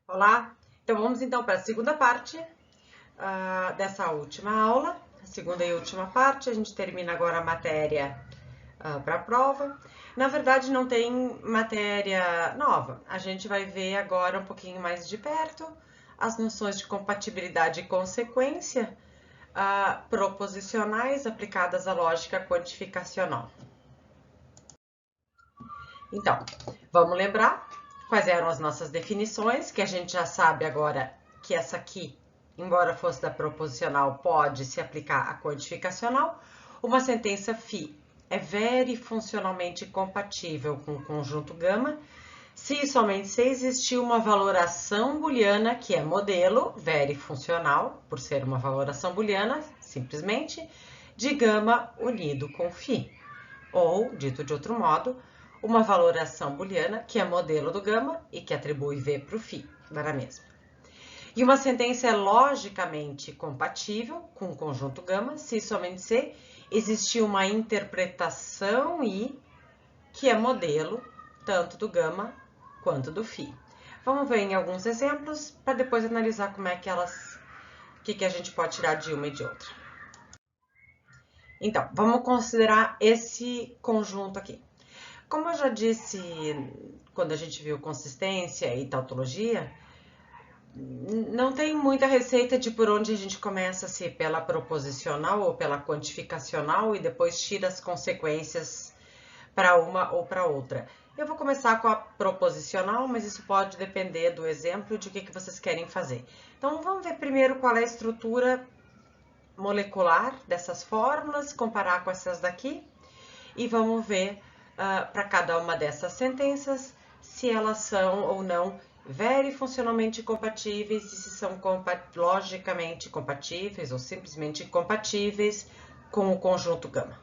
Olá, então vamos então para a segunda parte dessa última aula, a segunda e última parte. A gente termina agora a matéria para a prova. Na verdade, não tem matéria nova. A gente vai ver agora um pouquinho mais de perto as noções de compatibilidade e consequência proposicionais aplicadas à lógica quantificacional. Então, vamos lembrar quais eram as nossas definições, que a gente já sabe agora que essa aqui, embora fosse da proposicional, pode se aplicar à quantificacional. Uma sentença φ é verifuncionalmente compatível com o conjunto gama se e somente se existir uma valoração booleana, que é modelo verifuncional, por ser uma valoração booleana, simplesmente, de gama unido com φ. Ou, dito de outro modo, uma valoração booleana que é modelo do gama e que atribui V para o φ, dará a mesma. E uma sentença é logicamente compatível com o conjunto gama se somente se existir uma interpretação I que é modelo tanto do gama quanto do φ. Vamos ver em alguns exemplos para depois analisar como é que elas, o que a gente pode tirar de uma e de outra. Então, vamos considerar esse conjunto aqui. Como eu já disse quando a gente viu consistência e tautologia, não tem muita receita de por onde a gente começa, se pela proposicional ou pela quantificacional e depois tira as consequências para uma ou para outra. Eu vou começar com a proposicional, mas isso pode depender do exemplo de o que vocês querem fazer. Então, vamos ver primeiro qual é a estrutura molecular dessas fórmulas, comparar com essas daqui, e vamos ver para cada uma dessas sentenças se elas são ou não verifuncionalmente compatíveis e se são logicamente compatíveis ou simplesmente compatíveis com o conjunto gama.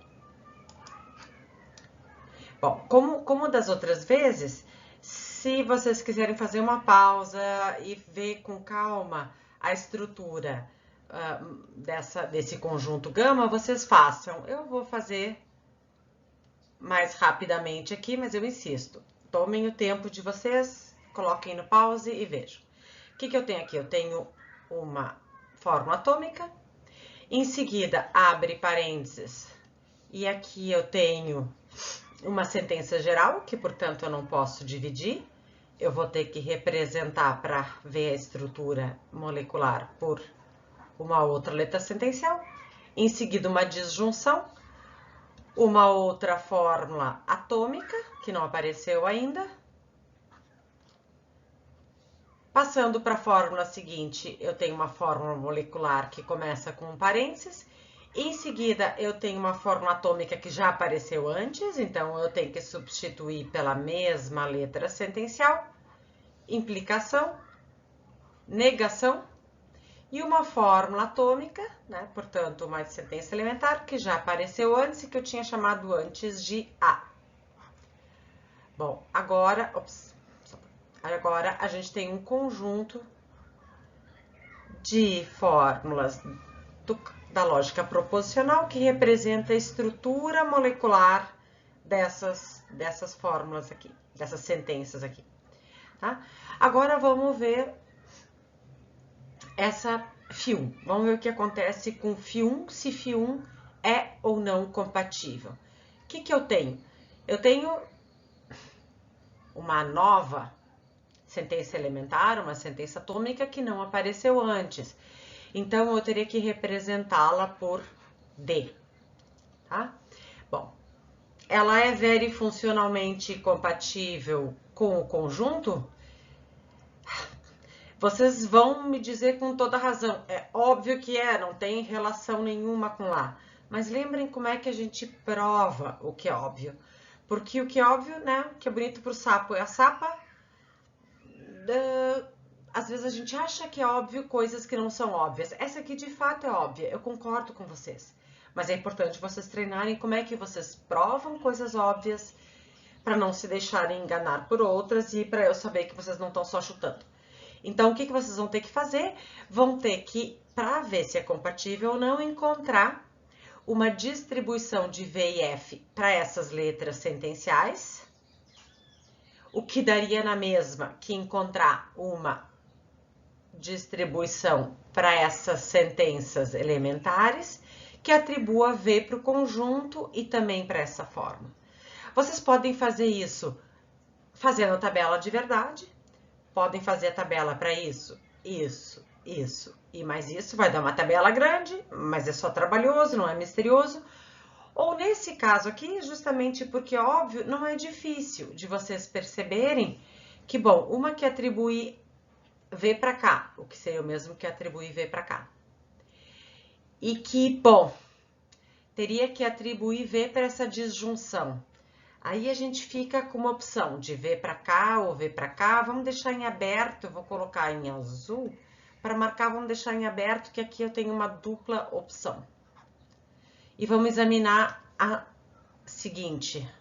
Bom, como das outras vezes, se vocês quiserem fazer uma pausa e ver com calma a estrutura desse conjunto gama, vocês façam. Eu vou fazer mais rapidamente aqui, mas eu insisto. Tomem o tempo de vocês, coloquem no pause e vejam. O que eu tenho aqui? Eu tenho uma fórmula atômica, em seguida abre parênteses, e aqui eu tenho uma sentença geral, que portanto eu não posso dividir. Eu vou ter que representar para ver a estrutura molecular por uma outra letra sentencial. Em seguida, uma disjunção, uma outra fórmula atômica, que não apareceu ainda. Passando para a fórmula seguinte, eu tenho uma fórmula molecular que começa com um parênteses. Em seguida, eu tenho uma fórmula atômica que já apareceu antes, então eu tenho que substituir pela mesma letra sentencial. Implicação, negação, e uma fórmula atômica, né? Portanto, uma sentença elementar que já apareceu antes e que eu tinha chamado antes de A. Bom, agora a gente tem um conjunto de fórmulas da lógica proposicional que representa a estrutura molecular dessas fórmulas aqui, dessas sentenças aqui. Tá? Agora vamos ver essa φ1. Vamos ver o que acontece com φ1, se φ1 é ou não compatível. O que eu tenho? Eu tenho uma nova sentença elementar, uma sentença atômica que não apareceu antes. Então, eu teria que representá-la por D, tá? Bom, ela é verifuncionalmente compatível com o conjunto? Vocês vão me dizer com toda razão, é óbvio que é, não tem relação nenhuma com lá. Mas lembrem como é que a gente prova o que é óbvio. Porque o que é óbvio, né, que é bonito pro sapo é a sapa. Às vezes a gente acha que é óbvio coisas que não são óbvias. Essa aqui de fato é óbvia, eu concordo com vocês. Mas é importante vocês treinarem como é que vocês provam coisas óbvias para não se deixarem enganar por outras e para eu saber que vocês não estão só chutando. Então, o que vocês vão ter que fazer? Vão ter que, para ver se é compatível ou não, encontrar uma distribuição de V e F para essas letras sentenciais, o que daria na mesma que encontrar uma distribuição para essas sentenças elementares, que atribua V para o conjunto e também para essa forma. Vocês podem fazer isso fazendo a tabela de verdade, podem fazer a tabela para isso, isso, isso e mais isso, vai dar uma tabela grande, mas é só trabalhoso, não é misterioso. Ou nesse caso aqui, justamente porque, óbvio, não é difícil de vocês perceberem que, bom, uma que atribui V para cá, o que seria o mesmo que atribuir V para cá. E que, bom, teria que atribuir V para essa disjunção. Aí a gente fica com uma opção de V para cá ou V para cá. Vamos deixar em aberto, eu vou colocar em azul. Para marcar, vamos deixar em aberto, que aqui eu tenho uma dupla opção. E vamos examinar a seguinte.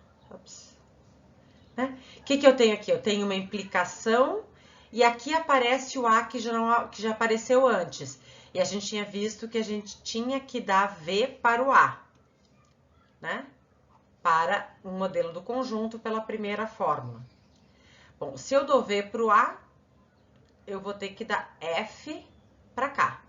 Né? O que eu tenho aqui? Eu tenho uma implicação e aqui aparece o A que já apareceu antes. E a gente tinha visto que a gente tinha que dar V para o A, né? Para um modelo do conjunto pela primeira fórmula. Bom, se eu dou V para o A, eu vou ter que dar F para cá.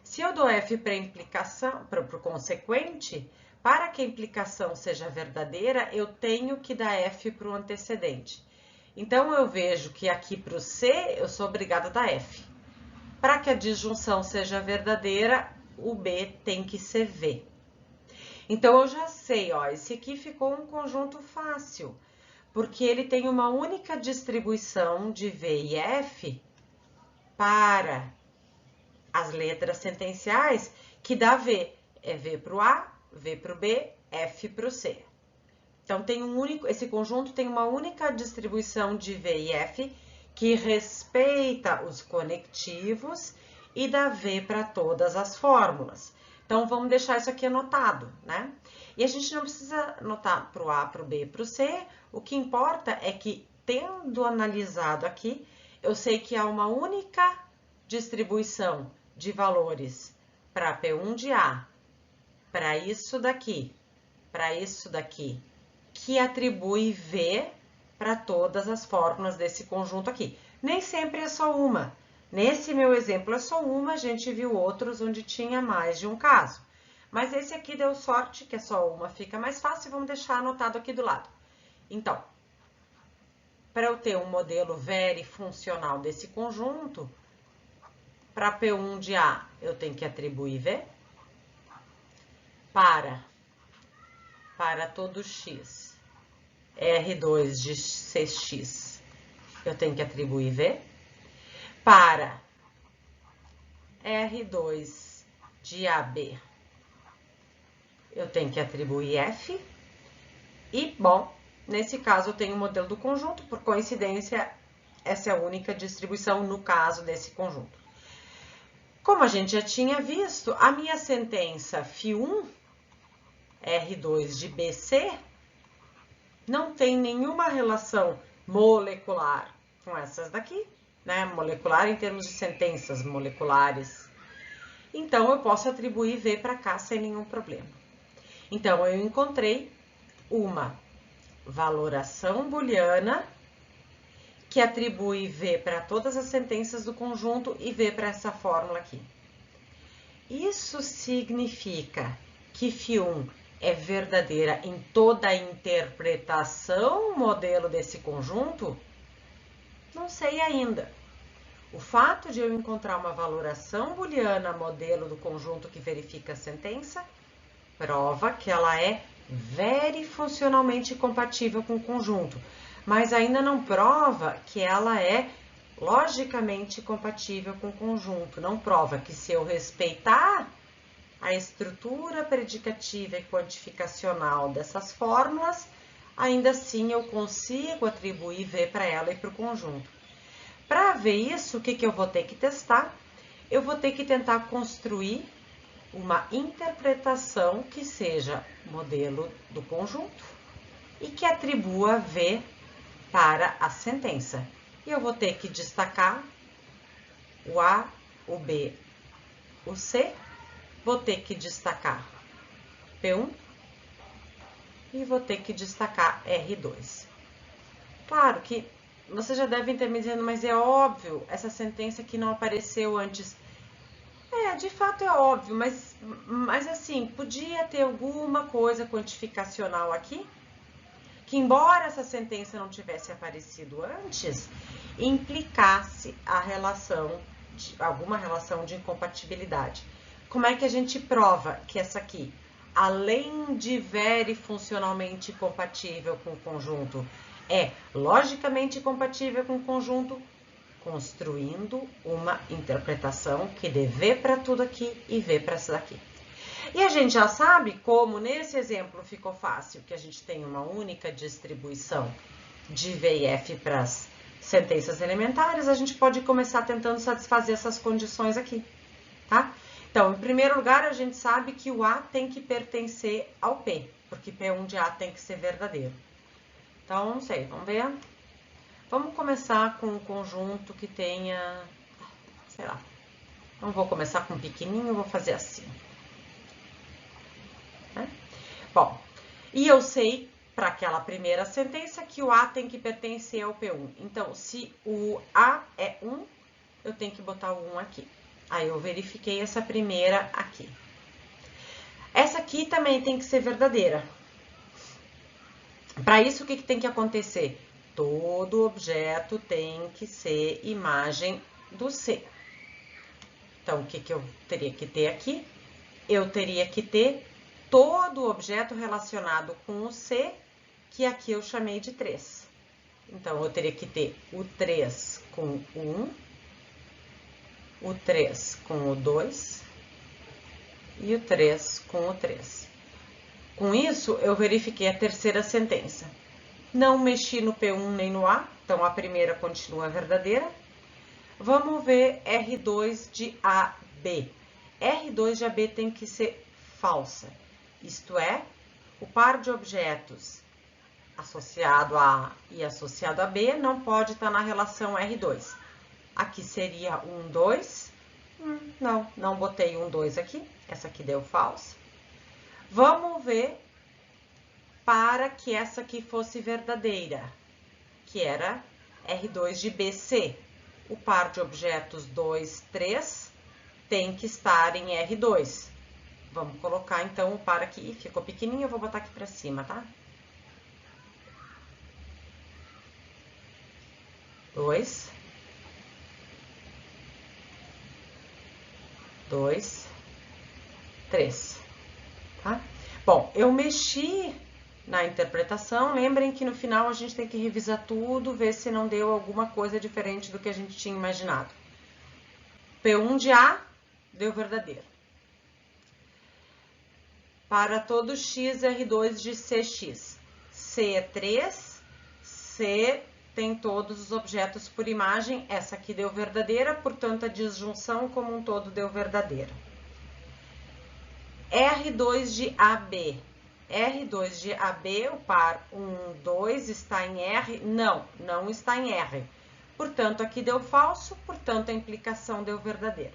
Se eu dou F para a implicação, para o consequente, para que a implicação seja verdadeira, eu tenho que dar F para o antecedente. Então, eu vejo que aqui para o C, eu sou obrigada a dar F. Para que a disjunção seja verdadeira, o B tem que ser V. Então, eu já sei, ó, esse aqui ficou um conjunto fácil, porque ele tem uma única distribuição de V e F para as letras sentenciais, que dá V. É V para o A, V para o B, F para o C. Então, esse conjunto tem uma única distribuição de V e F que respeita os conectivos e dá V para todas as fórmulas. Então, vamos deixar isso aqui anotado, né? E a gente não precisa anotar para o A, para o B e para o C. O que importa é que, tendo analisado aqui, eu sei que há uma única distribuição de valores para P1 de A, para isso daqui, que atribui V para todas as fórmulas desse conjunto aqui. Nem sempre é só uma. Nesse meu exemplo é só uma, a gente viu outros onde tinha mais de um caso. Mas esse aqui deu sorte, que é só uma, fica mais fácil, vamos deixar anotado aqui do lado. Então, para eu ter um modelo verifuncional desse conjunto, para P1 de A, eu tenho que atribuir V. Para todo x, R2 de Cx, eu tenho que atribuir V. Para R2 de AB, eu tenho que atribuir F. E, bom, nesse caso eu tenho o modelo do conjunto, por coincidência, essa é a única distribuição no caso desse conjunto. Como a gente já tinha visto, a minha sentença φ1, R2 de BC, não tem nenhuma relação molecular com essas daqui, né? Molecular em termos de sentenças moleculares. Então, eu posso atribuir V para cá sem nenhum problema. Então, eu encontrei uma valoração booleana que atribui V para todas as sentenças do conjunto e V para essa fórmula aqui. Isso significa que φ1 é verdadeira em toda a interpretação modelo desse conjunto? Não sei ainda. O fato de eu encontrar uma valoração booleana modelo do conjunto que verifica a sentença prova que ela é verifuncionalmente compatível com o conjunto, mas ainda não prova que ela é logicamente compatível com o conjunto. Não prova que se eu respeitar a estrutura predicativa e quantificacional dessas fórmulas, ainda assim eu consigo atribuir V para ela e para o conjunto. Para ver isso, o que eu vou ter que testar? Eu vou ter que tentar construir uma interpretação que seja modelo do conjunto e que atribua V para a sentença. E eu vou ter que destacar o A, o B, o C, vou ter que destacar P1 e vou ter que destacar R2. Claro que vocês já devem ter me dizendo, mas é óbvio, essa sentença que não apareceu antes. De fato é óbvio, mas assim, podia ter alguma coisa quantificacional aqui, que embora essa sentença não tivesse aparecido antes, implicasse alguma relação de incompatibilidade. Como é que a gente prova que essa aqui, além de verifuncionalmente compatível com o conjunto, é logicamente compatível com o conjunto? Construindo uma interpretação que dê V para tudo aqui e V para isso daqui. E a gente já sabe como nesse exemplo ficou fácil, que a gente tem uma única distribuição de V e F para as sentenças elementares, a gente pode começar tentando satisfazer essas condições aqui, tá? Então, em primeiro lugar, a gente sabe que o A tem que pertencer ao P, porque P1 de A tem que ser verdadeiro. Então, não sei, vamos ver. Vamos começar com um conjunto que tenha, sei lá, não vou começar com um pequenininho, vou fazer assim. Né? Bom, e eu sei, para aquela primeira sentença, que o A tem que pertencer ao P1. Então, se o A é 1, eu tenho que botar o 1 aqui. Aí, eu verifiquei essa primeira aqui. Essa aqui também tem que ser verdadeira. Para isso, o que tem que acontecer? Todo objeto tem que ser imagem do C. Então, o que eu teria que ter aqui? Eu teria que ter todo objeto relacionado com o C, que aqui eu chamei de 3. Então, eu teria que ter o 3 com o 1, o 3 com o 2 e o 3 com o 3. Com isso, eu verifiquei a terceira sentença. Não mexi no P1 nem no A, então a primeira continua verdadeira. Vamos ver R2 de AB. R2 de AB tem que ser falsa. Isto é, o par de objetos associado a A e associado a B não pode estar na relação R2. Aqui seria 1, 2. Não botei 1, 2 aqui. Essa aqui deu falsa. Vamos ver para que essa aqui fosse verdadeira, que era R2 de BC. O par de objetos 2, 3 tem que estar em R2. Vamos colocar, então, o par aqui. Ficou pequenininho, eu vou botar aqui para cima, tá? 2. 2. 3. Tá? Bom, eu mexi na interpretação. Lembrem que no final a gente tem que revisar tudo, ver se não deu alguma coisa diferente do que a gente tinha imaginado. P1 de A deu verdadeiro. Para todo x, R2 de CX. C é 3, C tem todos os objetos por imagem. Essa aqui deu verdadeira, portanto, a disjunção como um todo deu verdadeira. R2 de AB. R2 de AB, o par 1, 2 está em R? Não está em R. Portanto, aqui deu falso, portanto, a implicação deu verdadeira.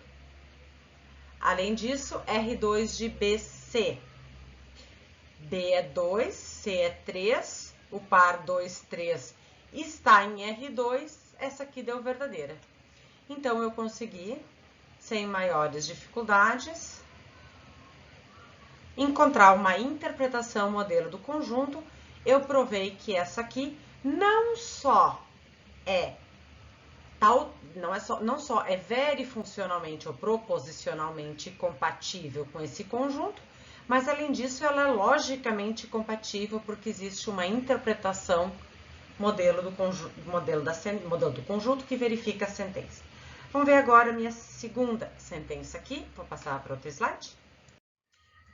Além disso, R2 de BC. B é 2, C é 3, o par 2, 3 está em R2, essa aqui deu verdadeira. Então, eu consegui, sem maiores dificuldades, encontrar uma interpretação modelo do conjunto. Eu provei que essa aqui não só é verifuncionalmente ou proposicionalmente compatível com esse conjunto, mas além disso ela é logicamente compatível porque existe uma interpretação modelo do conjunto que verifica a sentença. Vamos ver agora a minha segunda sentença aqui. Vou passar para outro slide.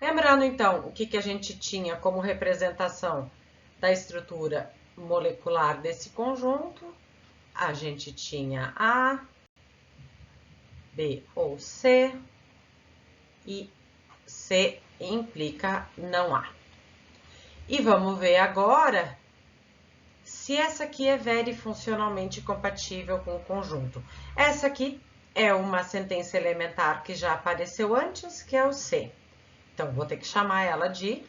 Lembrando, então, o que a gente tinha como representação da estrutura molecular desse conjunto, a gente tinha A, B ou C, e C implica não A. E vamos ver agora se essa aqui é verifuncionalmente compatível com o conjunto. Essa aqui é uma sentença elementar que já apareceu antes, que é o C. Então, vou ter que chamar ela de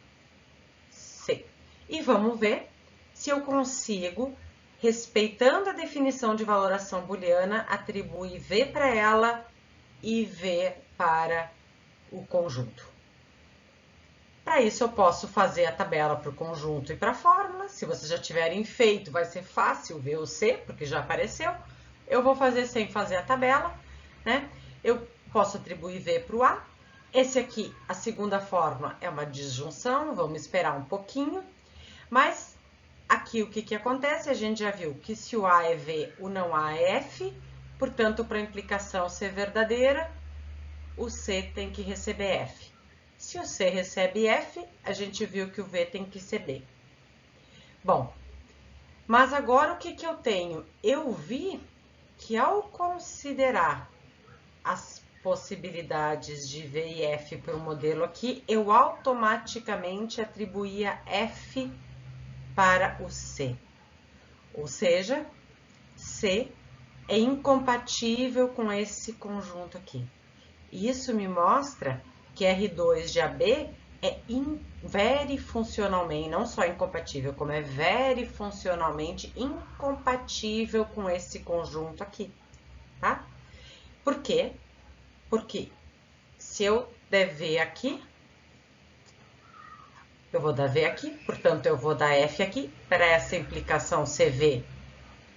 C. E vamos ver se eu consigo respeitando a definição de valoração booleana, atribui V para ela e V para o conjunto. Para isso, eu posso fazer a tabela para o conjunto e para a fórmula. Se vocês já tiverem feito, vai ser fácil ver o C, porque já apareceu. Eu vou fazer sem fazer a tabela, né? Eu posso atribuir V para o A. Esse aqui, a segunda fórmula, é uma disjunção, vamos esperar um pouquinho. Mas aqui o que acontece? A gente já viu que se o A é V, o não A é F. Portanto, para a implicação ser verdadeira, o C tem que receber F. Se o C recebe F, a gente viu que o V tem que ser B. Bom, mas agora o que eu tenho? Eu vi que ao considerar as possibilidades de V e F para o modelo aqui, eu automaticamente atribuía F para o C. Ou seja, C é incompatível com esse conjunto aqui. Isso me mostra que R2 de AB é verifuncionalmente, não só incompatível, como é verifuncionalmente incompatível com esse conjunto aqui, tá? Por quê? Porque se eu der V aqui, eu vou dar V aqui, portanto, eu vou dar F aqui. Para essa implicação CV,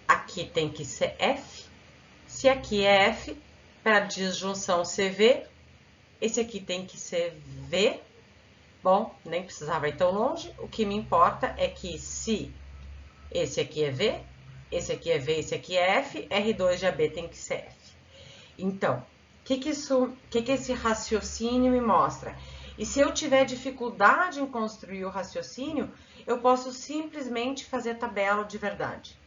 aqui tem que ser F. Se aqui é F, para a disjunção CV, esse aqui tem que ser V. Bom, nem precisava ir tão longe. O que me importa é que se esse aqui é V, esse aqui é V, esse aqui é F, R2 de AB tem que ser F. Então, o que esse raciocínio me mostra? E se eu tiver dificuldade em construir o raciocínio, eu posso simplesmente fazer tabela de verdade.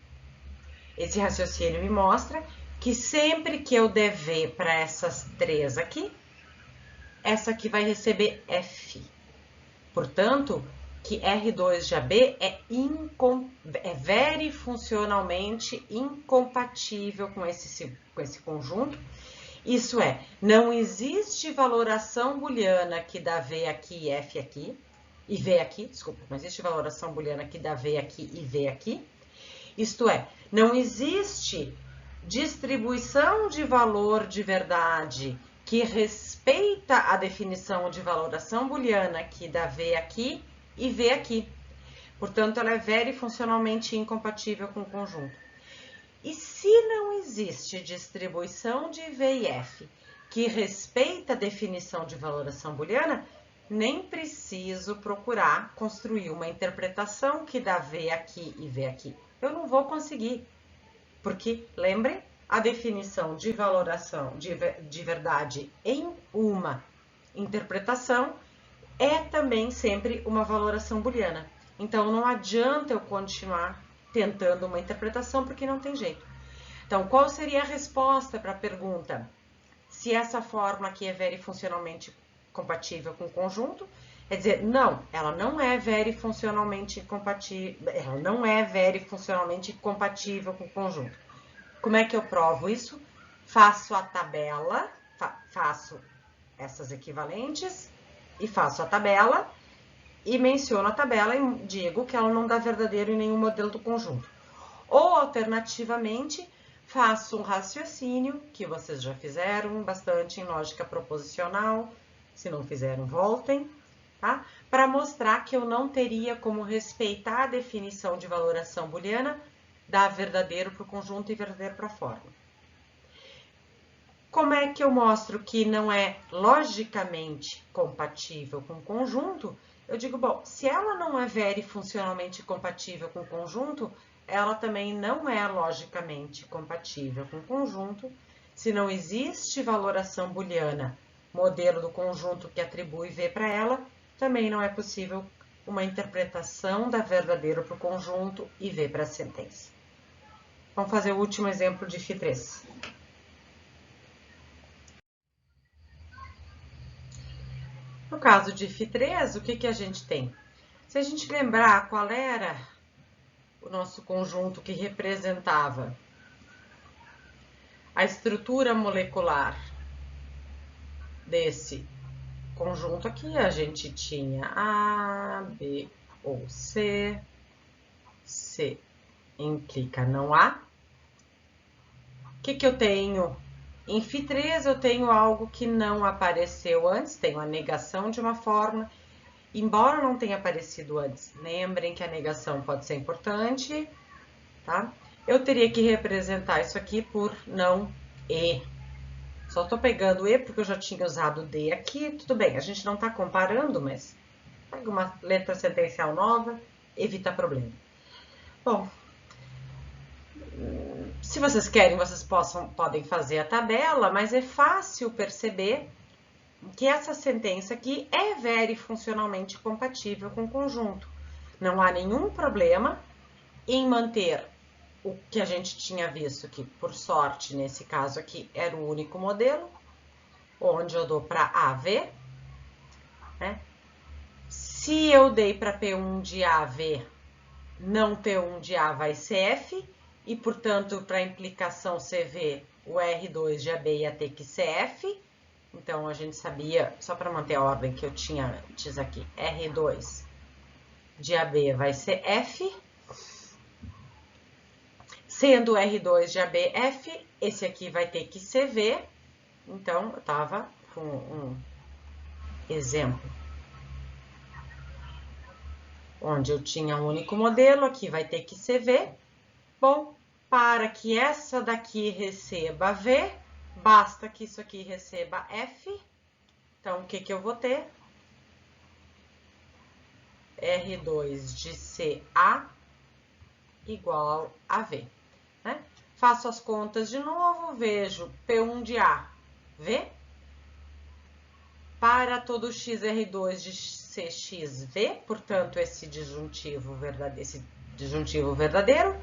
Esse raciocínio me mostra que sempre que eu der V para essas três aqui, essa aqui vai receber F. Portanto, que R2 de AB é verifuncionalmente incompatível com esse conjunto. Isso é, não existe valoração booleana que dá V aqui e F aqui, e V aqui, desculpa, não existe valoração booleana que dá V aqui e V aqui. Isto é, não existe distribuição de valor de verdade que respeita a definição de valoração booleana que dá V aqui e V aqui. Portanto, ela é verifuncionalmente incompatível com o conjunto. E se não existe distribuição de V e F que respeita a definição de valoração booleana, nem preciso procurar construir uma interpretação que dá V aqui e V aqui. Eu não vou conseguir, porque, lembrem, a definição de valoração de verdade em uma interpretação é também sempre uma valoração booleana. Então, não adianta eu continuar tentando uma interpretação, porque não tem jeito. Então, qual seria a resposta para a pergunta? Se essa fórmula aqui é verifuncionalmente compatível com o conjunto, quer dizer, não, ela não é verifuncionalmente compatível, ela não é verifuncionalmente compatível com o conjunto. Como é que eu provo isso? Faço a tabela, faço essas equivalentes e faço a tabela e menciono a tabela e digo que ela não dá verdadeiro em nenhum modelo do conjunto. Ou, alternativamente, faço um raciocínio, que vocês já fizeram bastante em lógica proposicional, se não fizeram, voltem, tá? Para mostrar que eu não teria como respeitar a definição de valoração booleana, dar verdadeiro para o conjunto e verdadeiro para a fórmula. Como é que eu mostro que não é logicamente compatível com o conjunto? Eu digo, bom, se ela não é verifuncionalmente compatível com o conjunto, ela também não é logicamente compatível com o conjunto. Se não existe valoração booleana, modelo do conjunto que atribui V para ela, também não é possível uma interpretação da verdadeiro para o conjunto e V para a sentença. Vamos fazer o último exemplo de Φ3. No caso de Φ3, o que a gente tem? Se a gente lembrar qual era o nosso conjunto que representava a estrutura molecular desse conjunto aqui, a gente tinha A, B ou C, C implica não há. O que eu tenho? Em Φ3 eu tenho algo que não apareceu antes, tenho a negação de uma fórmula, embora não tenha aparecido antes. Lembrem que a negação pode ser importante, tá? Eu teria que representar isso aqui por não E. Só tô pegando E porque eu já tinha usado D aqui, tudo bem, a gente não tá comparando, mas pega uma letra sentencial nova, evita problema. Bom, se vocês querem, vocês podem fazer a tabela, mas é fácil perceber que essa sentença aqui é verifuncionalmente compatível com o conjunto. Não há nenhum problema em manter o que a gente tinha visto, que por sorte, nesse caso aqui, era o único modelo, onde eu dou para AV, né? Se eu dei para P1 de AV, não P1 de A vai ser F, e, portanto, para a implicação CV, o R2 de AB ia ter que ser F. Então, a gente sabia, só para manter a ordem que eu tinha antes aqui, R2 de AB vai ser F. Sendo R2 de AB F, esse aqui vai ter que ser V. Então, eu estava com um exemplo onde eu tinha um único modelo, aqui vai ter que ser V. Bom, para que essa daqui receba V, basta que isso aqui receba F. Então, o que eu vou ter? R2 de CA igual a V. Né? Faço as contas de novo, vejo P1 de A, V. Para todo x, R2 de CX, V. Portanto, esse disjuntivo verdadeiro.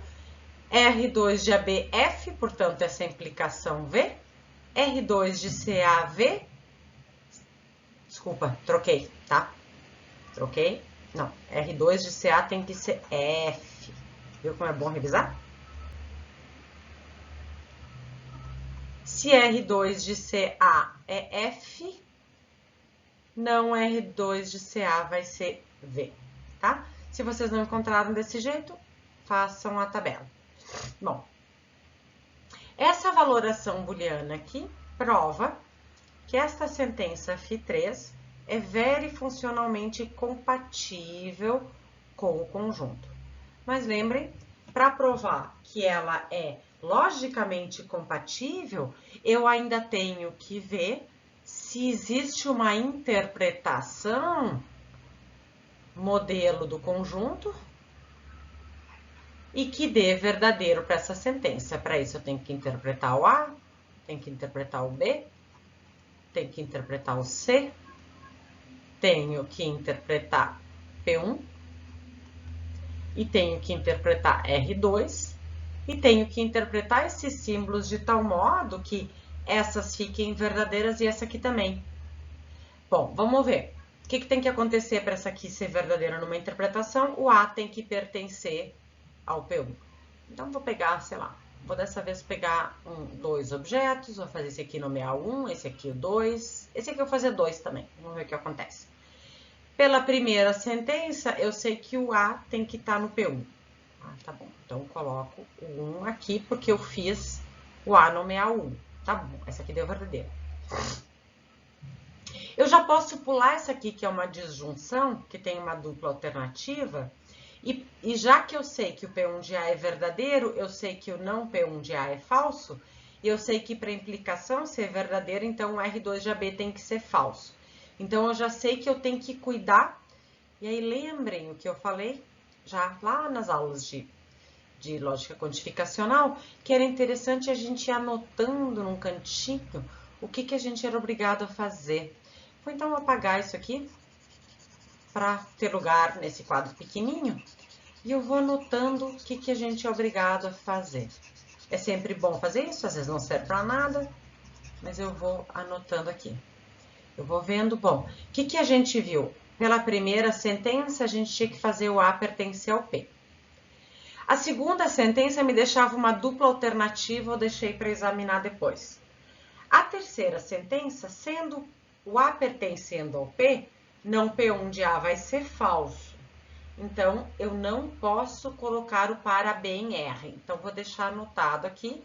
R2 de AB, F, portanto, essa implicação V. R2 de CA, V. Desculpa, troquei, tá? Troquei. Não, R2 de CA tem que ser F. Viu como é bom revisar? Se R2 de CA é F, não R2 de CA vai ser V, tá? Se vocês não encontraram desse jeito, façam a tabela. Bom, essa valoração booleana aqui prova que esta sentença Φ3 é verifuncionalmente compatível com o conjunto. Mas lembrem, para provar que ela é logicamente compatível, eu ainda tenho que ver se existe uma interpretação modelo do conjunto e que dê verdadeiro para essa sentença. Para isso, eu tenho que interpretar o A, tenho que interpretar o B, tenho que interpretar o C, tenho que interpretar P1, e tenho que interpretar R2, e tenho que interpretar esses símbolos de tal modo que essas fiquem verdadeiras e essa aqui também. Bom, vamos ver. O que tem que acontecer para essa aqui ser verdadeira numa interpretação? O A tem que pertencer ao P1. Então, vou pegar, sei lá, vou dessa vez pegar dois objetos, vou fazer esse aqui nomear 1, esse aqui o 2, esse aqui eu vou fazer 2 também, vamos ver o que acontece. Pela primeira sentença, eu sei que o A tem que estar no P1. Ah, tá bom, então eu coloco o 1 aqui, porque eu fiz o A nomear 1. Tá bom, essa aqui deu verdadeiro. Eu já posso pular essa aqui, que é uma disjunção, que tem uma dupla alternativa, e já que eu sei que o P1 de A é verdadeiro, eu sei que o não P1 de A é falso, e eu sei que para implicação ser verdadeiro, então o R2 de AB tem que ser falso. Então, eu já sei que eu tenho que cuidar, e aí lembrem o que eu falei já lá nas aulas de lógica quantificacional, que era interessante a gente ir anotando num cantinho o que a gente era obrigado a fazer. Vou então apagar isso aqui para ter lugar nesse quadro pequenininho, e eu vou anotando o que a gente é obrigado a fazer. É sempre bom fazer isso, às vezes não serve para nada, mas eu vou anotando aqui. Eu vou vendo, bom, o que a gente viu? Pela primeira sentença, a gente tinha que fazer o A pertencer ao P. A segunda sentença me deixava uma dupla alternativa, eu deixei para examinar depois. A terceira sentença, sendo o A pertencendo ao P, não P1 de A vai ser falso. Então, eu não posso colocar o par AB em R. Então, vou deixar anotado aqui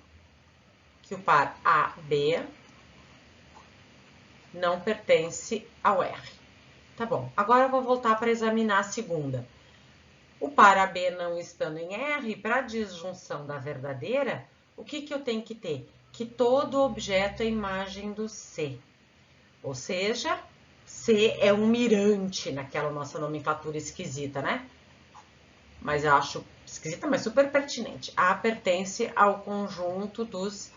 que o par AB não pertence ao R. Tá bom, agora eu vou voltar para examinar a segunda. O par AB não estando em R, para a disjunção da verdadeira, o que eu tenho que ter? Que todo objeto é imagem do C. Ou seja, C é um mirante naquela nossa nomenclatura esquisita, né? Mas eu acho esquisita, mas super pertinente. A pertence ao conjunto dos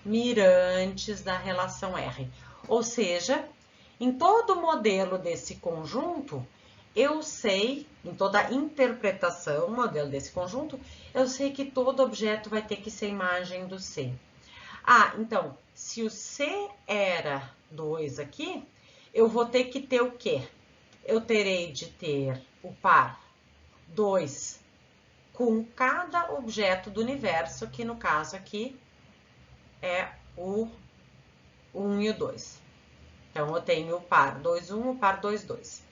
mirantes da relação R. Ou seja, em todo modelo desse conjunto, eu sei, em toda interpretação, modelo desse conjunto, eu sei que todo objeto vai ter que ser imagem do C. Ah, então, se o C era 2 aqui, eu vou ter que ter o quê? Eu terei de ter o par 2 com cada objeto do universo, que no caso aqui é o 1 e o 2. Então, eu tenho o par 2, 1, o par 2, 2.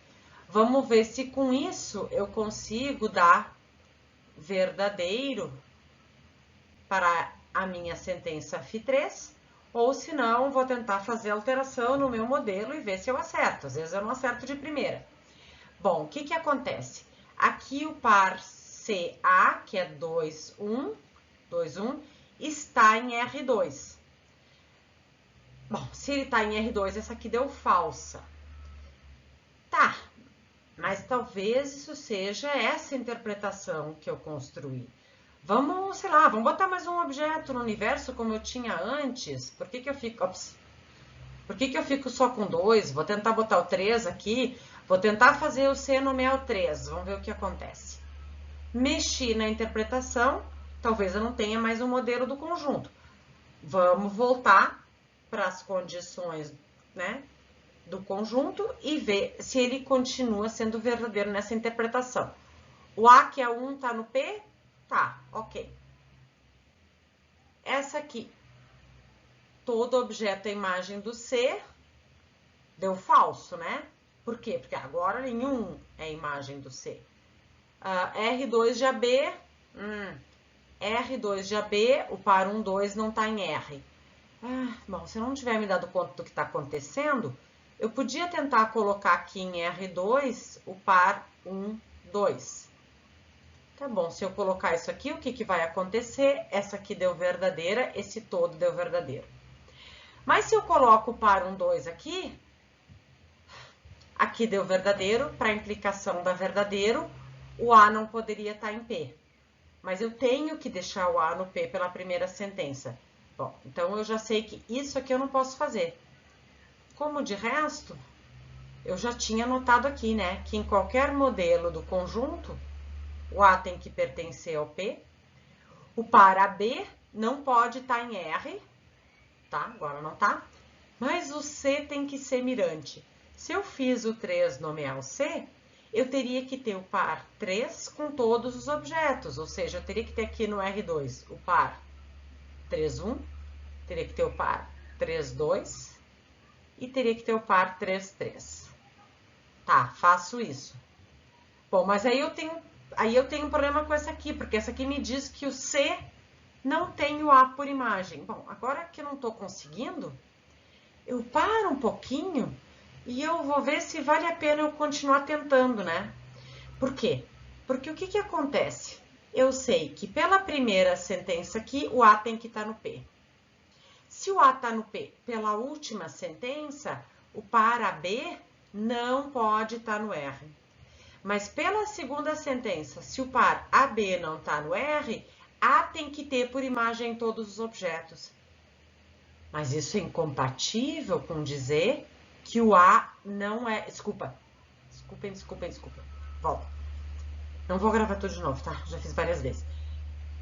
Vamos ver se com isso eu consigo dar verdadeiro para a minha sentença Φ3, ou se não, vou tentar fazer alteração no meu modelo e ver se eu acerto. Às vezes eu não acerto de primeira. Bom, o que acontece? Aqui o par CA, que é 2, 1, 2, 1, está em R2. Bom, se ele está em R2, essa aqui deu falsa. Tá, mas talvez isso seja essa interpretação que eu construí. Vamos, sei lá, vamos botar mais um objeto no universo como eu tinha antes. Por que eu fico... Ops. Por que eu fico só com 2? Vou tentar botar o 3 aqui. Vou tentar fazer o C nomear o 3. Vamos ver o que acontece. Mexi na interpretação. Talvez eu não tenha mais um modelo do conjunto. Vamos voltar para as condições, né, do conjunto e ver se ele continua sendo verdadeiro nessa interpretação. O A, que é 1, está no P? Tá, ok. Essa aqui, todo objeto é imagem do C, deu falso, né? Por quê? Porque agora nenhum é imagem do C. R2 de AB, R2 de AB, o par 1, 2 não está em R. Bom, se eu não tiver me dado conta do que está acontecendo, eu podia tentar colocar aqui em R2 o par 1, 2. Tá bom, se eu colocar isso aqui, o que vai acontecer? Essa aqui deu verdadeira, esse todo deu verdadeiro. Mas se eu coloco o par 1, 2 aqui, aqui deu verdadeiro, para a implicação da verdadeiro, o A não poderia estar em P. Mas eu tenho que deixar o A no P pela primeira sentença. Bom, então eu já sei que isso aqui eu não posso fazer. Como de resto, eu já tinha anotado aqui, né, que em qualquer modelo do conjunto, o A tem que pertencer ao P, o par AB não pode estar em R, tá? Agora não tá. Mas o C tem que ser mirante. Se eu fiz o 3 nomear o C, eu teria que ter o par 3 com todos os objetos, ou seja, eu teria que ter aqui no R2 o par 3, 1, teria que ter o par 3, 2 e teria que ter o par 3, 3. Tá, faço isso. Bom, mas aí eu tenho um problema com essa aqui, porque essa aqui me diz que o C não tem o A por imagem. Bom, agora que eu não estou conseguindo, eu paro um pouquinho e eu vou ver se vale a pena eu continuar tentando, né? Por quê? Porque o que acontece? Eu sei que pela primeira sentença aqui, o A tem que estar no P. Se o A está no P pela última sentença, o par AB não pode estar no R. Mas pela segunda sentença, se o par AB não está no R, A tem que ter por imagem todos os objetos. Mas isso é incompatível com dizer que o A não é... Desculpa. Volta. Não vou gravar tudo de novo, tá? Já fiz várias vezes.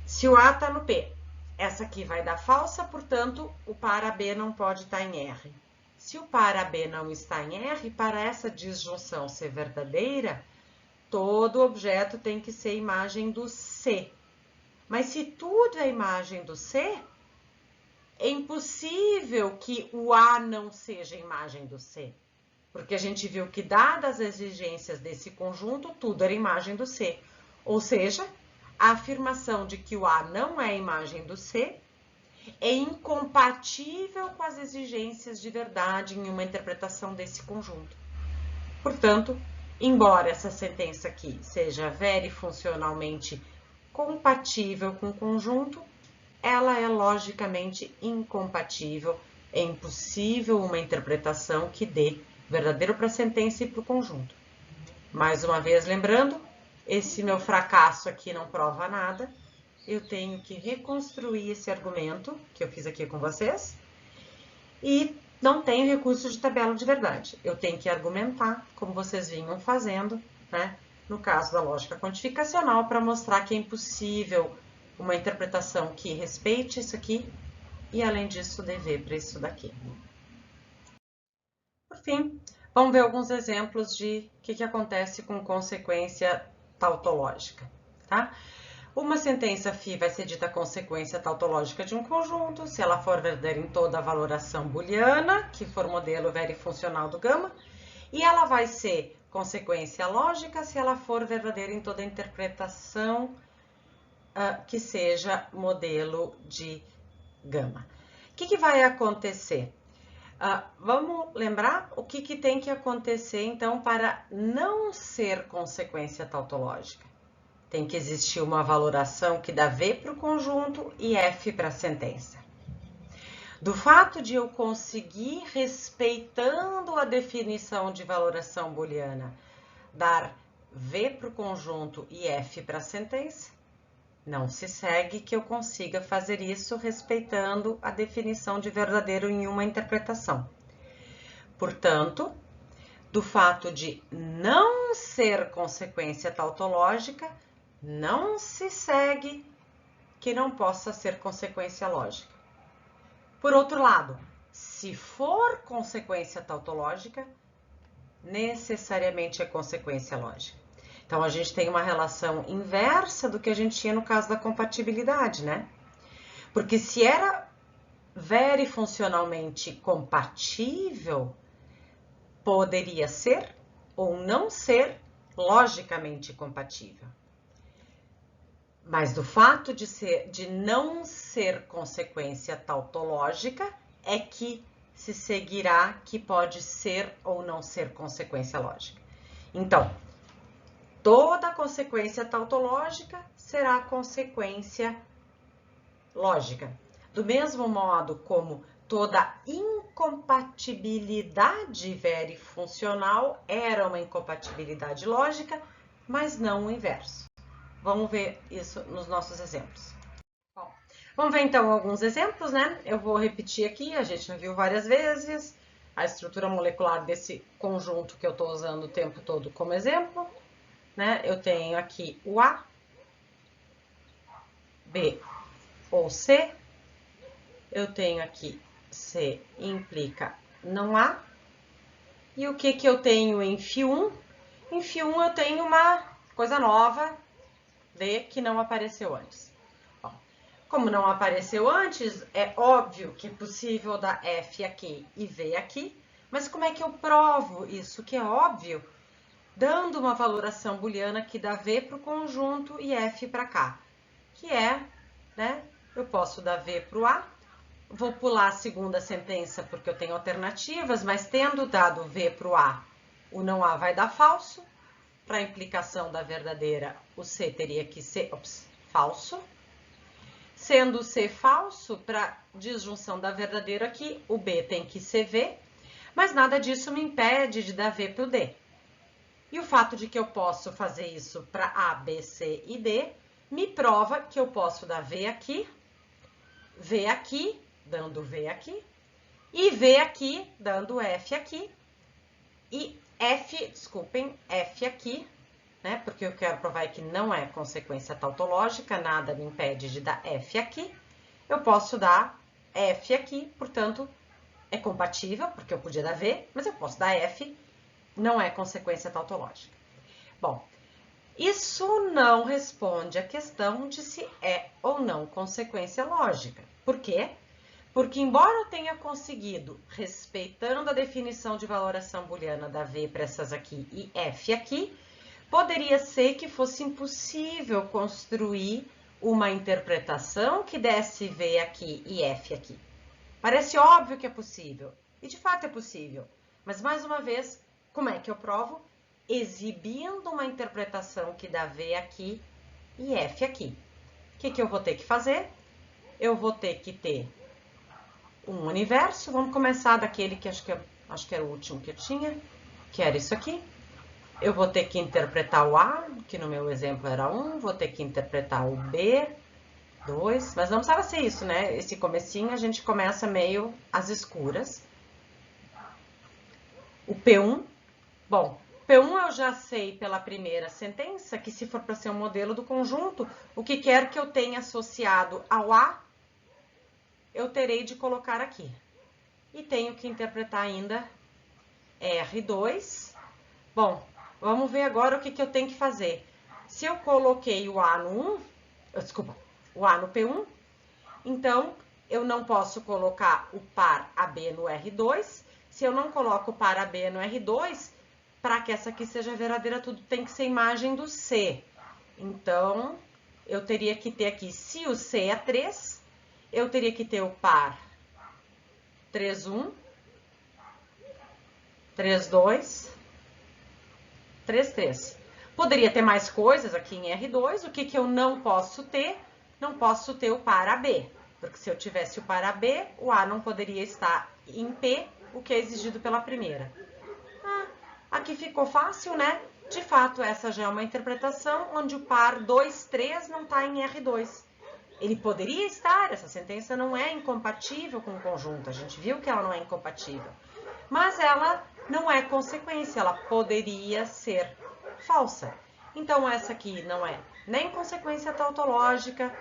Se o A está no P, essa aqui vai dar falsa, portanto, o par AB não pode estar em R. Se o par AB não está em R, para essa disjunção ser verdadeira, todo objeto tem que ser imagem do C. Mas se tudo é imagem do C, é impossível que o A não seja imagem do C. Porque a gente viu que, dadas as exigências desse conjunto, tudo era imagem do C. Ou seja, a afirmação de que o A não é imagem do C é incompatível com as exigências de verdade em uma interpretação desse conjunto. Portanto, embora essa sentença aqui seja verifuncionalmente compatível com o conjunto, ela é logicamente incompatível. É impossível uma interpretação que dê verdadeiro para a sentença e para o conjunto. Mais uma vez, lembrando, esse meu fracasso aqui não prova nada. Eu tenho que reconstruir esse argumento que eu fiz aqui com vocês e não tenho recurso de tabela de verdade. Eu tenho que argumentar, como vocês vinham fazendo, né? No caso da lógica quantificacional, para mostrar que é impossível uma interpretação que respeite isso aqui e, além disso, dê V para isso daqui. Por fim, vamos ver alguns exemplos de o que acontece com consequência tautológica, tá? Uma sentença φ vai ser dita consequência tautológica de um conjunto, se ela for verdadeira em toda a valoração booleana, que for modelo verifuncional do gama, e ela vai ser consequência lógica se ela for verdadeira em toda a interpretação que seja modelo de gama. O que vai acontecer? Vamos lembrar o que tem que acontecer, então, para não ser consequência tautológica. Tem que existir uma valoração que dá V para o conjunto e F para a sentença. Do fato de eu conseguir, respeitando a definição de valoração booleana, dar V para o conjunto e F para a sentença, não se segue que eu consiga fazer isso respeitando a definição de verdadeiro em uma interpretação. Portanto, do fato de não ser consequência tautológica, não se segue que não possa ser consequência lógica. Por outro lado, se for consequência tautológica, necessariamente é consequência lógica. Então, a gente tem uma relação inversa do que a gente tinha no caso da compatibilidade, né? Porque se era verifuncionalmente compatível, poderia ser ou não ser logicamente compatível. Mas do fato de não ser consequência tautológica é que se seguirá que pode ser ou não ser consequência lógica. Então, toda consequência tautológica será consequência lógica. Do mesmo modo como toda incompatibilidade verifuncional era uma incompatibilidade lógica, mas não o inverso. Vamos ver isso nos nossos exemplos. Bom, vamos ver então alguns exemplos, né? Eu vou repetir aqui, a gente já viu várias vezes a estrutura molecular desse conjunto que eu estou usando o tempo todo como exemplo, né? Eu tenho aqui o A, B ou C, eu tenho aqui C implica não A, e o que eu tenho em φ1? Em φ1 eu tenho uma coisa nova, D, que não apareceu antes. Bom, como não apareceu antes, é óbvio que é possível dar F aqui e V aqui, mas como é que eu provo isso que é óbvio? Dando uma valoração booleana que dá V para o conjunto e F para cá, que é, né, eu posso dar V para o A, vou pular a segunda sentença porque eu tenho alternativas, mas tendo dado V para o A, o não A vai dar falso. Para a implicação da verdadeira, o C teria que ser falso. Sendo o C falso, para disjunção da verdadeira aqui, o B tem que ser V, mas nada disso me impede de dar V para o D. E o fato de que eu posso fazer isso para A, B, C e D, me prova que eu posso dar V aqui, dando V aqui, e V aqui, dando F aqui, e F aqui, né? Porque eu quero provar que não é consequência tautológica, nada me impede de dar F aqui. Eu posso dar F aqui, portanto, é compatível, porque eu podia dar V, mas eu posso dar F, não é consequência tautológica. Bom, isso não responde à questão de se é ou não consequência lógica. Por quê? Porque embora eu tenha conseguido, respeitando a definição de valoração booleana da V para essas aqui e F aqui, poderia ser que fosse impossível construir uma interpretação que desse V aqui e F aqui. Parece óbvio que é possível, e de fato é possível. Mas, mais uma vez, como é que eu provo? Exibindo uma interpretação que dá V aqui e F aqui. O que eu vou ter que fazer? Eu vou ter que ter um universo. Vamos começar daquele que acho que era o último que eu tinha, que era isso aqui. Eu vou ter que interpretar o A, que no meu exemplo era 1, vou ter que interpretar o B, 2, mas não precisava ser isso, né? Esse comecinho a gente começa meio às escuras. O P1, bom, P1 eu já sei pela primeira sentença que se for para ser um modelo do conjunto, o que quer que eu tenha associado ao A, eu terei de colocar aqui. E tenho que interpretar ainda R2. Bom, vamos ver agora o que eu tenho que fazer. Se eu coloquei o A no 1, desculpa, o A no P1, então eu não posso colocar o par AB no R2. Se eu não coloco o par AB no R2, para que essa aqui seja verdadeira, tudo tem que ser imagem do C. Então, eu teria que ter aqui, se o C é 3, eu teria que ter o par 3,1, 3,2, 3,3. Poderia ter mais coisas aqui em R2. O que eu não posso ter? Não posso ter o par AB. Porque se eu tivesse o par AB, o A não poderia estar em P, o que é exigido pela primeira. Aqui ficou fácil, né? De fato, essa já é uma interpretação onde o par 2, 3 não está em R2. Ele poderia estar, essa sentença não é incompatível com o conjunto. A gente viu que ela não é incompatível. Mas ela não é consequência, ela poderia ser falsa. Então, essa aqui não é nem consequência tautológica,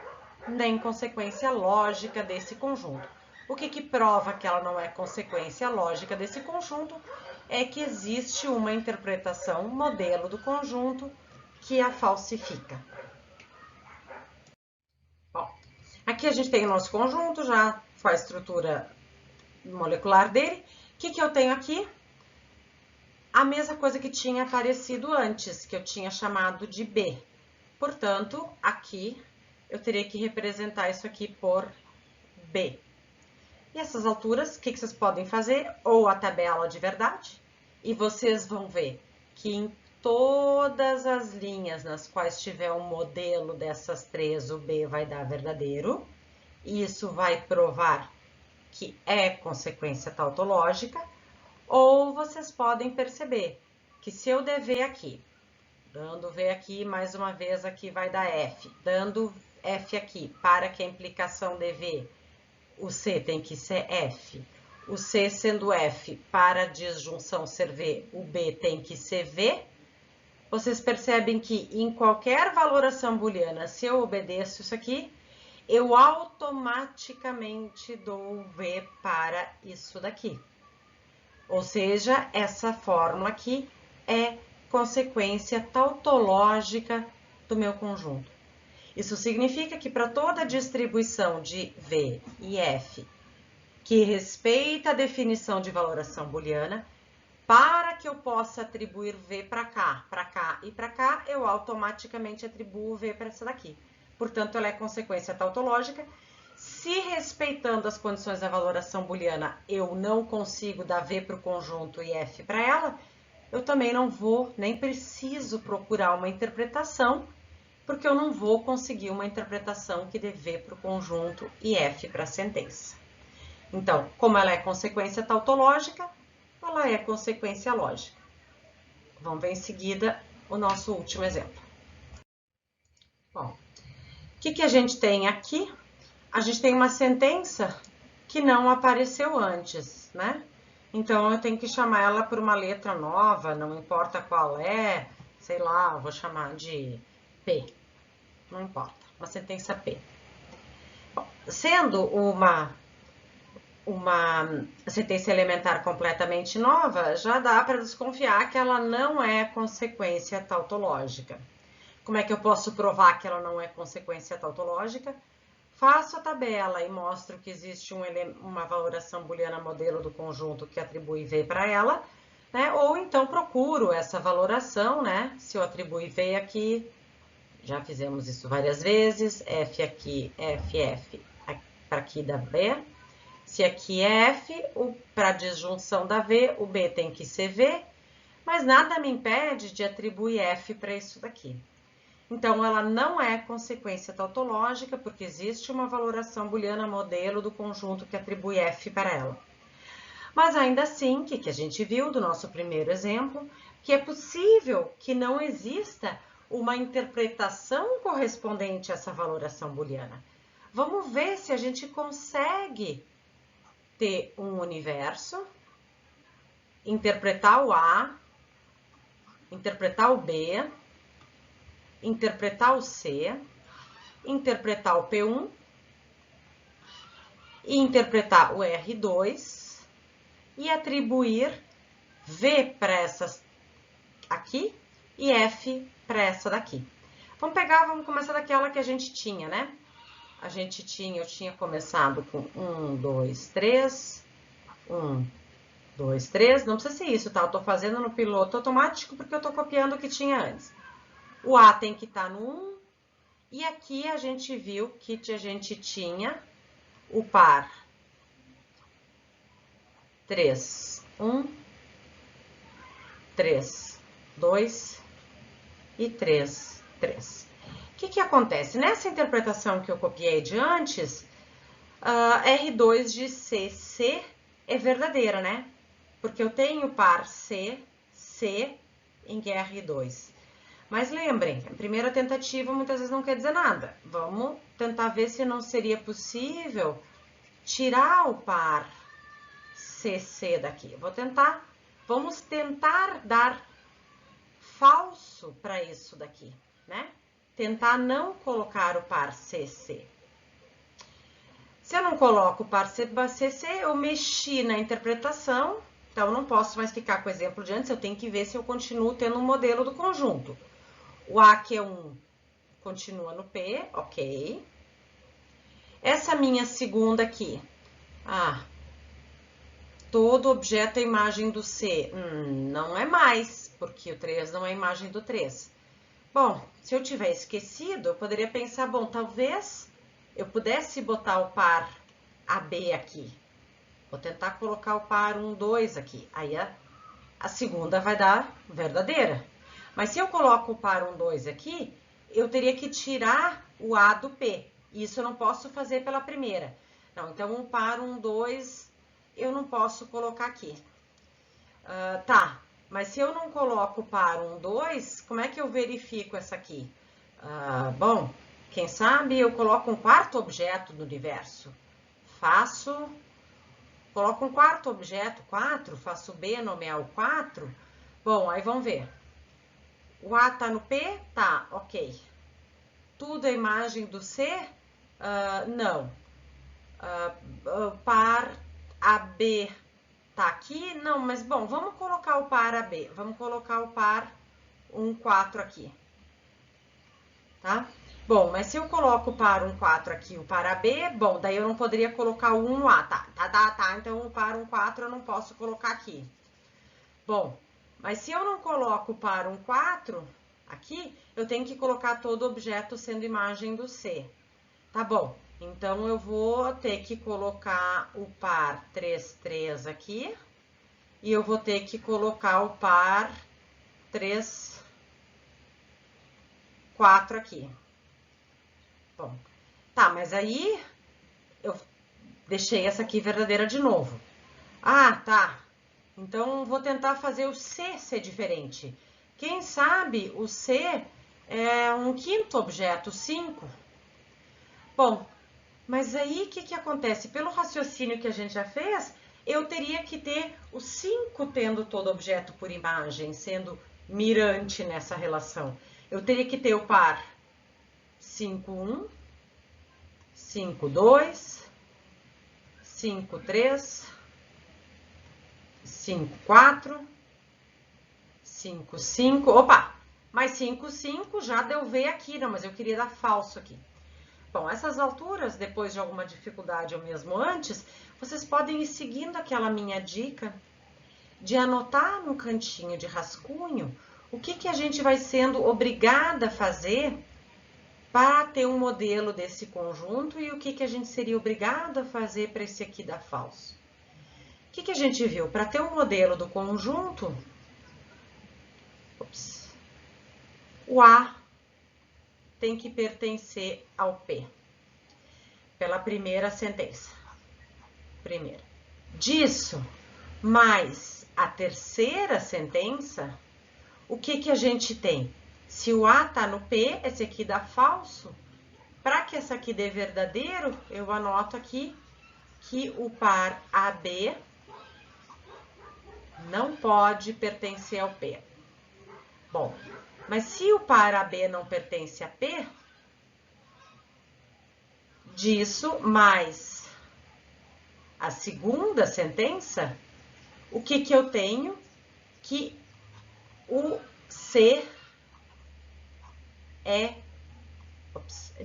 nem consequência lógica desse conjunto. O que prova que ela não é consequência lógica desse conjunto é que existe uma interpretação modelo do conjunto que a falsifica. Bom, aqui a gente tem o nosso conjunto, já com a estrutura molecular dele. O que eu tenho aqui? A mesma coisa que tinha aparecido antes, que eu tinha chamado de B. Portanto, aqui eu teria que representar isso aqui por B. E essas alturas, o que vocês podem fazer? Ou a tabela de verdade, e vocês vão ver que em todas as linhas nas quais tiver um modelo dessas três, o B vai dar verdadeiro. E isso vai provar que é consequência tautológica. Ou vocês podem perceber que se eu der V aqui, dando V aqui, mais uma vez aqui vai dar F, dando F aqui, para que a implicação de V, o C tem que ser F, o C sendo F, para a disjunção ser V, o B tem que ser V. Vocês percebem que em qualquer valoração booleana, se eu obedeço isso aqui, eu automaticamente dou V para isso daqui. Ou seja, essa fórmula aqui é consequência tautológica do meu conjunto. Isso significa que para toda distribuição de V e F que respeita a definição de valoração booleana, para que eu possa atribuir V para cá e para cá, eu automaticamente atribuo V para essa daqui. Portanto, ela é consequência tautológica. Se respeitando as condições da valoração booleana, eu não consigo dar V para o conjunto e F para ela, eu também não vou, nem preciso procurar uma interpretação, porque eu não vou conseguir uma interpretação que dê V para o conjunto e F para a sentença. Então, como ela é consequência tautológica, ela é consequência lógica. Vamos ver em seguida o nosso último exemplo. Bom, o que a gente tem aqui? A gente tem uma sentença que não apareceu antes, né? Então, eu tenho que chamar ela por uma letra nova, não importa qual é, sei lá, eu vou chamar de P. Não importa, uma sentença P. Bom, sendo uma sentença elementar completamente nova, já dá para desconfiar que ela não é consequência tautológica. Como é que eu posso provar que ela não é consequência tautológica? faço a tabela e mostro que existe uma valoração booleana modelo do conjunto que atribui V para ela, né? Ou então procuro essa valoração, né? Se eu atribuir V aqui, já fizemos isso várias vezes, F aqui, F, para aqui dá V. Se aqui é F, para a disjunção da V, o B tem que ser V, mas nada me impede de atribuir F para isso daqui. Então, ela não é consequência tautológica, porque existe uma valoração booleana modelo do conjunto que atribui F para ela. Mas ainda assim, o que a gente viu do nosso primeiro exemplo, que é possível que não exista uma interpretação correspondente a essa valoração booleana. Vamos ver se a gente consegue ter um universo, interpretar o A, interpretar o B, interpretar o C, interpretar o P1 e interpretar o R2 e atribuir V para essas aqui e F para essa daqui. Vamos começar daquela que a gente tinha, né? Eu tinha começado com 1, 2, 3, 1, 2, 3, não precisa ser isso, tá? Eu tô fazendo no piloto automático porque eu tô copiando o que tinha antes. O A tem que estar no 1, e aqui a gente viu que a gente tinha o par 3, 1, 3, 2 e 3, 3. O que acontece? Nessa interpretação que eu copiei de antes, R2 de C é verdadeira, né? Porque eu tenho o par C em R2. Mas lembrem, a primeira tentativa muitas vezes não quer dizer nada. Vamos tentar ver se não seria possível tirar o par CC daqui. Vamos tentar dar falso para isso daqui, né? Tentar não colocar o par CC. Se eu não coloco o par CC, eu mexi na interpretação, então eu não posso mais ficar com o exemplo de antes, eu tenho que ver se eu continuo tendo um modelo do conjunto. O A, que é 1, continua no P, ok. Essa minha segunda aqui, todo objeto é imagem do C. Não é mais, porque o 3 não é imagem do 3. Bom, se eu tiver esquecido, eu poderia pensar, bom, talvez eu pudesse botar o par AB aqui. Vou tentar colocar o par 1, 2 aqui. Aí a segunda vai dar verdadeira. Mas se eu coloco o par 1, 2 aqui, eu teria que tirar o A do P. Isso eu não posso fazer pela primeira. Não, então, o par 1, 2, eu não posso colocar aqui. Tá, mas se eu não coloco o par 1, 2, como é que eu verifico essa aqui? Bom, quem sabe eu coloco um quarto objeto no universo. Coloco um quarto objeto, 4, faço B, nomear o 4. Bom, aí vamos ver. O A tá no P? Tá, ok. Tudo é imagem do C? Não. Par AB tá aqui? Não, mas bom, vamos colocar o par AB. Vamos colocar o par 1, 4 aqui. Tá? Bom, mas se eu coloco o par 1, 4 aqui, o par AB, bom, daí eu não poderia colocar o 1 no A, tá? Então o par 1, 4 eu não posso colocar aqui. Bom, mas se eu não coloco o par 1, 4 aqui, eu tenho que colocar todo objeto sendo imagem do C. Tá bom, então eu vou ter que colocar o par 3, 3 aqui. E eu vou ter que colocar o par 3, 4 aqui. Bom, tá, mas aí eu deixei essa aqui verdadeira de novo. Tá. Então, vou tentar fazer o C ser diferente. Quem sabe o C é um quinto objeto, 5. Bom, mas aí o que acontece? Pelo raciocínio que a gente já fez, eu teria que ter o 5 tendo todo objeto por imagem, sendo mirante nessa relação. Eu teria que ter o par 5, 1, 5, 2, 5, 3, 5, 4, 5, 5, opa, mais 5, 5, já deu V aqui, não, mas eu queria dar falso aqui. Bom, essas alturas, depois de alguma dificuldade ou mesmo antes, vocês podem ir seguindo aquela minha dica de anotar no cantinho de rascunho o que a gente vai sendo obrigada a fazer para ter um modelo desse conjunto e o que a gente seria obrigado a fazer para esse aqui dar falso. O que a gente viu? Para ter um modelo do conjunto, o A tem que pertencer ao P, pela primeira sentença. Primeira. Disso, mais a terceira sentença, o que a gente tem? Se o A está no P, esse aqui dá falso. Para que essa aqui dê verdadeiro, eu anoto aqui que o par AB não pode pertencer ao P. Bom, mas se o par AB não pertence a P, disso mais a segunda sentença, o que eu tenho? Que o C é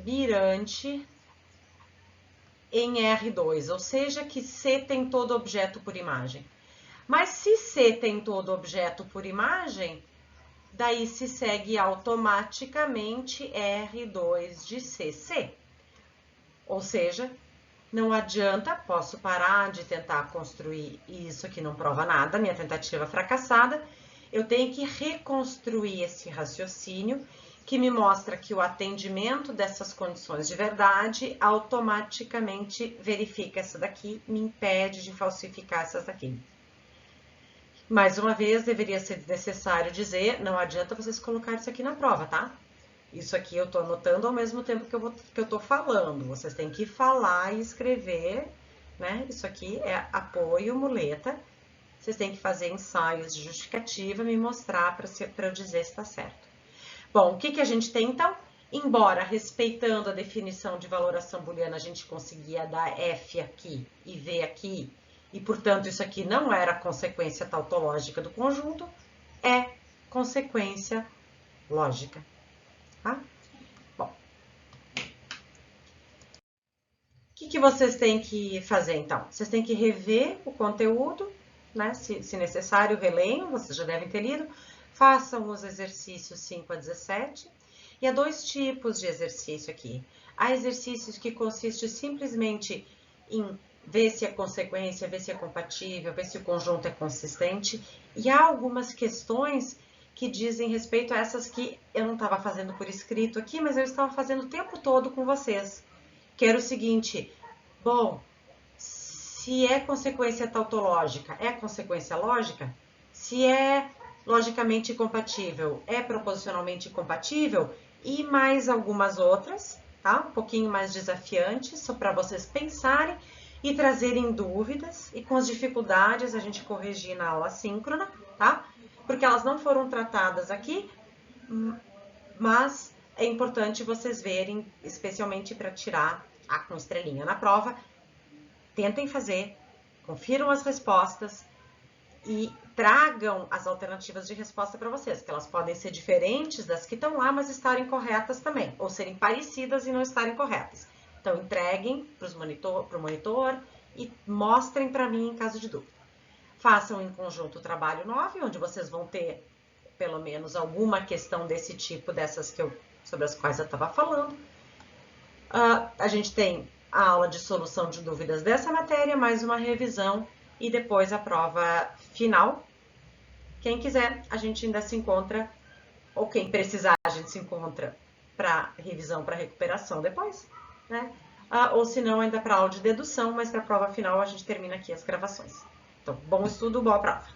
mirante em R2, ou seja, que C tem todo objeto por imagem. Mas se C tem todo objeto por imagem, daí se segue automaticamente R2 de CC. Ou seja, não adianta, posso parar de tentar construir isso aqui não prova nada, minha tentativa fracassada. Eu tenho que reconstruir esse raciocínio que me mostra que o atendimento dessas condições de verdade automaticamente verifica essa daqui, me impede de falsificar essas daqui. Mais uma vez, deveria ser necessário dizer, não adianta vocês colocarem isso aqui na prova, tá? Isso aqui eu estou anotando ao mesmo tempo que eu estou falando. Vocês têm que falar e escrever, né? Isso aqui é apoio, muleta. Vocês têm que fazer ensaios de justificativa, me mostrar para eu dizer se está certo. Bom, o que a gente tem, então? Embora, respeitando a definição de valoração booleana, a gente conseguia dar F aqui e V aqui, e, portanto, isso aqui não era consequência tautológica do conjunto, é consequência lógica. Tá? Bom, o que vocês têm que fazer, então? Vocês têm que rever o conteúdo, né? Se necessário, releiam, vocês já devem ter lido. Façam os exercícios 5 a 17. E há dois tipos de exercício aqui. Há exercícios que consistem simplesmente em ver se é consequência, ver se é compatível, ver se o conjunto é consistente. E há algumas questões que dizem respeito a essas que eu não estava fazendo por escrito aqui, mas eu estava fazendo o tempo todo com vocês. Que era o seguinte, bom, se é consequência tautológica, é consequência lógica? Se é logicamente compatível, é proposicionalmente compatível? E mais algumas outras, tá? Um pouquinho mais desafiantes, só para vocês pensarem e trazerem dúvidas, e com as dificuldades a gente corrigir na aula síncrona, tá? Porque elas não foram tratadas aqui, mas é importante vocês verem, especialmente para tirar A com estrelinha na prova. Tentem fazer, confiram as respostas e tragam as alternativas de resposta para vocês, que elas podem ser diferentes das que estão lá, mas estarem corretas também, ou serem parecidas e não estarem corretas. Então, entreguem para o monitor e mostrem para mim em caso de dúvida. Façam em conjunto o trabalho 9, onde vocês vão ter pelo menos alguma questão desse tipo, dessas sobre as quais eu estava falando. A gente tem a aula de solução de dúvidas dessa matéria, mais uma revisão e depois a prova final. Quem quiser, a gente ainda se encontra, ou quem precisar, a gente se encontra para revisão, para recuperação depois, né? Ou se não, ainda para aula de dedução, mas para a prova final a gente termina aqui as gravações. Então, bom estudo, boa prova!